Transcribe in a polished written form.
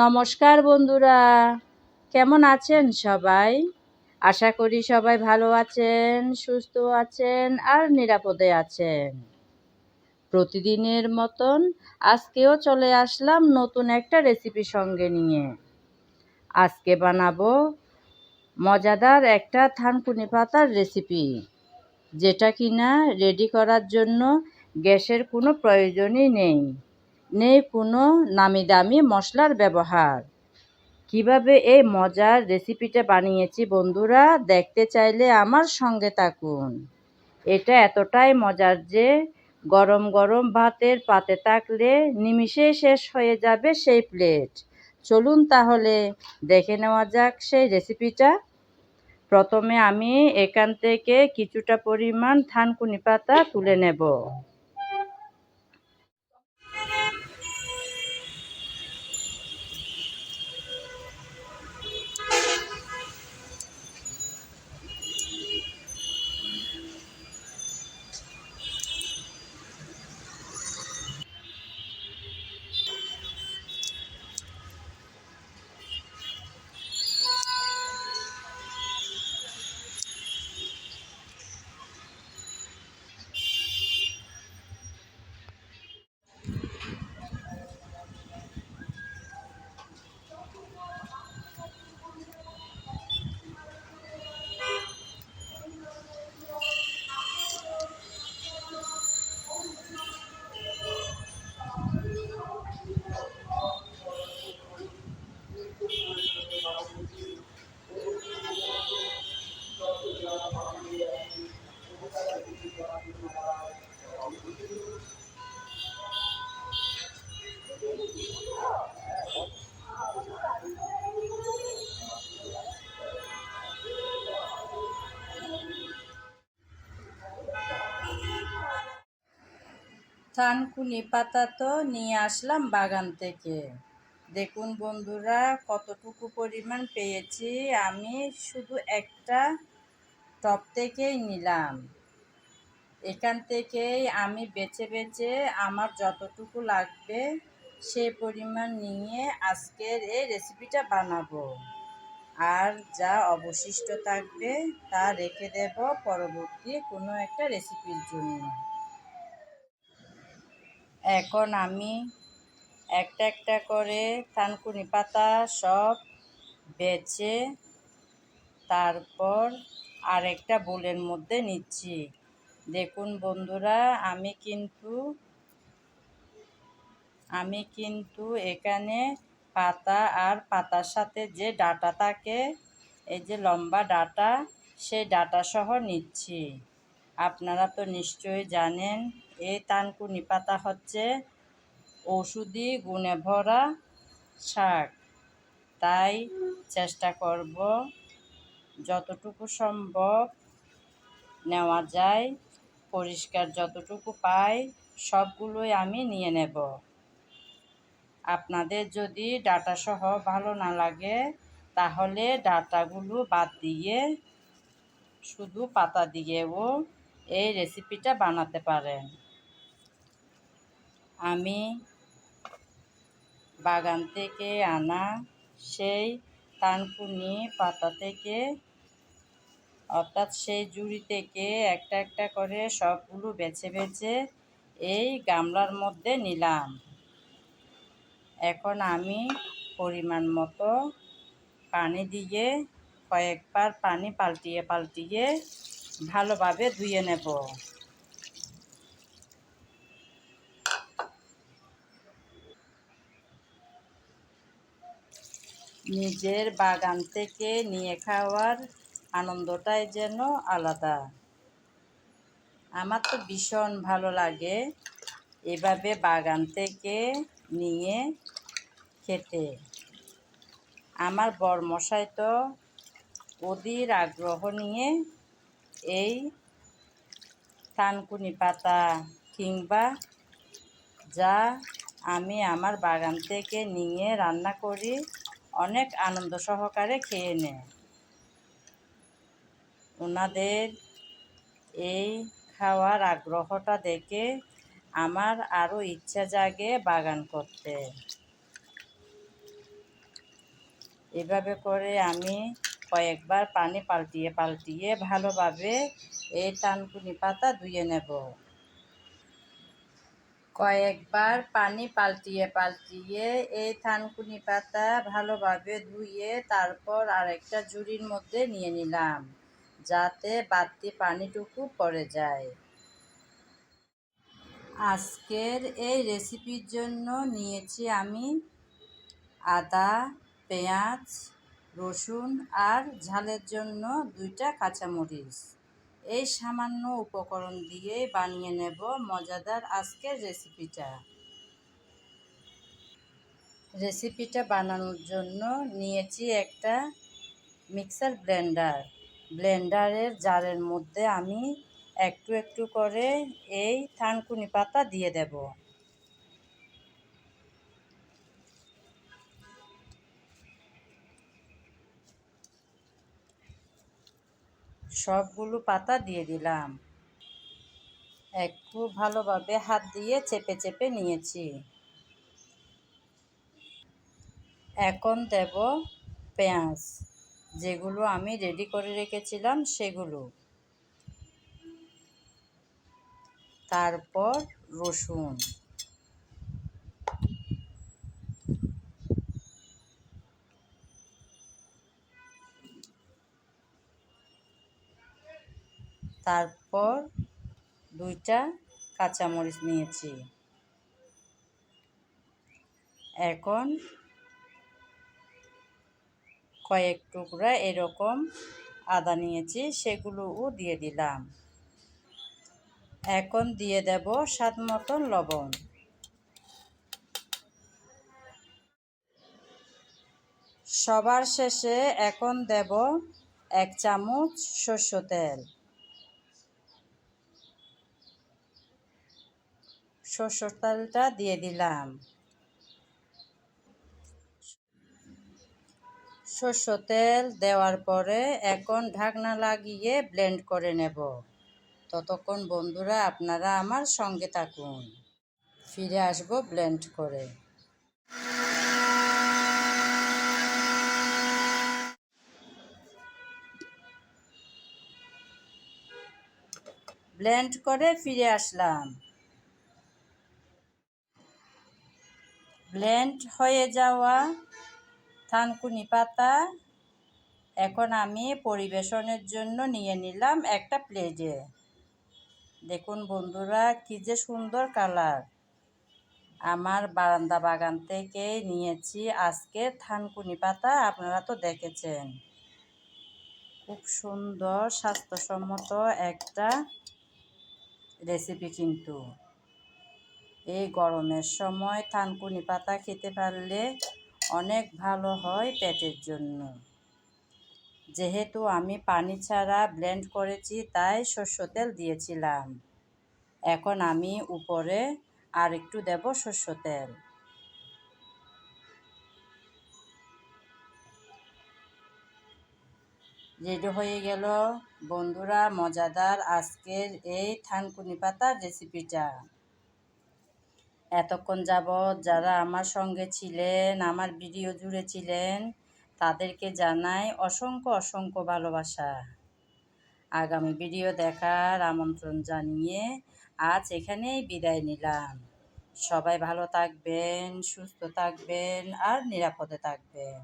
নমস্কার বন্ধুরা, কেমন আছেন সবাই? আশা করি সবাই ভালো আছেন, সুস্থ আছেন আর নিরাপদে আছেন। প্রতিদিনের মতন আজকেও চলে আসলাম নতুন একটা রেসিপি সঙ্গে নিয়ে। আজকে বানাবো মজাদার একটা থানকুনি পাতার রেসিপি, যেটা কিনা রেডি করার জন্য গ্যাসের কোনো প্রয়োজনই নেই কোনো নামি দামি মশলার ব্যবহার। কিভাবে এই মজার রেসিপিটা বানিয়েছি বন্ধুরা, দেখতে চাইলে আমার সঙ্গে থাকুন। এটা এতটাই মজার যে গরম গরম ভাতের পাতে থাকলে নিমিষেই শেষ হয়ে যাবে সেই প্লেট। চলুন তাহলে দেখে নেওয়া যাক সেই রেসিপিটা। প্রথমে আমি এখান থেকে কিছুটা পরিমাণ থানকুনি পাতা তুলে নেব। থানকুনি পাতা তো নিয়ে আসলাম বাগান থেকে। দেখুন বন্ধুরা কতটুকু পরিমাণ পেয়েছি, আমি শুধু একটা টব থেকেই নিলাম। এখান থেকেই আমি বেছে বেছে আমার যতটুকু লাগবে সেই পরিমাণ নিয়ে আজকের এই রেসিপিটা বানাবো। আর যা অবশিষ্ট থাকবে তা রেখে দেব পরবর্তী কোনো একটা রেসিপির জন্য। এখন আমি একটা একটা করে থানকুনি পাতা সব বেছে তারপর আরেকটা বোলের মধ্যে নিচ্ছি। দেখুন বন্ধুরা আমি কিন্তু এখানে পাতা আর পাতার সাথে যে ডাঁটা থাকে, এই যে লম্বা ডাঁটা, সেই ডাঁটা সহ নিচ্ছি। আপনারা তো নিশ্চয়ই জানেন এই থানকুনি পাতা হচ্ছে ঔষধি গুণে ভরা শাক। তাই চেষ্টা করব যতটুকু সম্ভব নেওয়া যায়, পরিষ্কার যতটুকু পাই সবগুলোই আমি নিয়ে নেব। আপনাদের যদি ডাঁটা সহ ভালো না লাগে তাহলে ডাঁটাগুলো বাদ দিয়ে শুধু পাতা দিয়েও এই রেসিপিটা বানাতে পারেন। আমি বাগান থেকে আনা সেই থানকুনি পাতা থেকে, অর্থাৎ সেই জুড়ি থেকে একটা একটা করে সবগুলো বেছে বেছে এই গামলার মধ্যে নিলাম। এখন আমি পরিমাণ মতো পানি দিয়ে কয়েকবার পানি পাল্টিয়ে পাল্টিয়ে ভালোভাবে ধুয়ে নেব। নিজের বাগান থেকে নিয়ে খাওয়ার আনন্দটাই যেন আলাদা। আমার তো ভীষণ ভালো লাগে এভাবে বাগান থেকে নিয়ে খেতে। আমার বরমশাই তো অধীর আগ্রহ নিয়ে এই থানকুনি পাতা কিংবা যা আমি আমার বাগান থেকে নিয়ে রান্না করি অনেক আনন্দ সহকারে খেয়ে নেয়। ওনাদের এই খাওয়ার আগ্রহটা দেখে আমার আরও ইচ্ছা জাগে বাগান করতে। এভাবে করে আমি কয়েকবার পানি পাল্টিয়ে পাল্টিয়ে ভালোভাবে এই থানকুনি পাতা ধুয়ে নেব। কয়েকবার পানি পাল্টিয়ে পাল্টিয়ে এই থানকুনি পাতা ভালোভাবে ধুয়ে তারপর আরেকটা ঝুড়ির মধ্যে নিয়ে নিলাম, যাতে বাড়তি পানিটুকু পড়ে যায়। আজকের এই রেসিপির জন্য নিয়েছি আমি আদা, পেঁয়াজ, রসুন আর ঝালের জন্য 2টা কাঁচামরিচ। এই সামান্য উপকরণ দিয়ে বানিয়ে নেব মজাদার আজকের রেসিপিটা। রেসিপিটা বানানোর জন্য নিয়েছি একটা মিক্সার ব্লেন্ডার। ব্লেন্ডারের জারের মধ্যে আমি একটু একটু করে এই থানকুনি পাতা দিয়ে দেব। সবগুলো পাতা দিয়ে দিলাম। একটু ভালোভাবে হাত দিয়ে চেপে চেপে নিয়েছি। এখন দেব পেঁয়াজ, যেগুলো আমি রেডি করে রেখেছিলাম সেগুলো। তারপর রসুন, তারপর 2টা কাঁচামরিচ নিয়েছি। এখন কয়েক টুকরা এরকম আদা নিয়েছি, সেগুলোও দিয়ে দিলাম। এখন দিয়ে দেব স্বাদ মতন লবণ। সবার শেষে এখন দেব 1 চামচ সরষের তেল। সরষের তেলটা দিয়ে দিলাম। সরষের তেল দেওয়ার পরে এখন ঢাকনা লাগিয়ে ব্লেন্ড করে নেব। ততক্ষণ বন্ধুরা আপনারা আমার সঙ্গে থাকুন, ফিরে আসবো ব্লেন্ড করে। ব্লেন্ড করে ফিরে আসলাম। ব্লেন্ড হয়ে যাওয়া থানকুনি পাতা এখন আমি পরিবেশনের জন্য নিয়ে নিলাম একটা প্লেটে। দেখুন বন্ধুরা, কি যে সুন্দর কালার। আমার বারান্দা বাগান থেকে নিয়েছি আজকের থানকুনি পাতা, আপনারা তো দেখেছেন। খুব সুন্দর স্বাস্থ্যসম্মত একটা রেসিপি কিন্তু। এই গরমের সময় থানকুনি পাতা খেতে পারলে অনেক ভালো হয় পেটের জন্য। যেহেতু আমি পানি ছাড়া ব্লেন্ড করেছি তাই সরষের তেল দিয়েছিলাম। এখন আমি উপরে আর একটু দেব সরষের তেল। রেডি হয়ে গেল বন্ধুরা মজাদার আজকের এই থানকুনি পাতার রেসিপিটা। এতক্ষণ যাবৎ যারা আমার সঙ্গে ছিলেন, আমার ভিডিও জুড়ে ছিলেন, তাদেরকে জানাই অসংখ্য অসংখ্য ভালোবাসা। আগামী ভিডিও দেখার আমন্ত্রণ জানিয়ে আজ এখানেই বিদায় নিলাম। সবাই ভালো থাকবেন, সুস্থ থাকবেন আর নিরাপদে থাকবেন।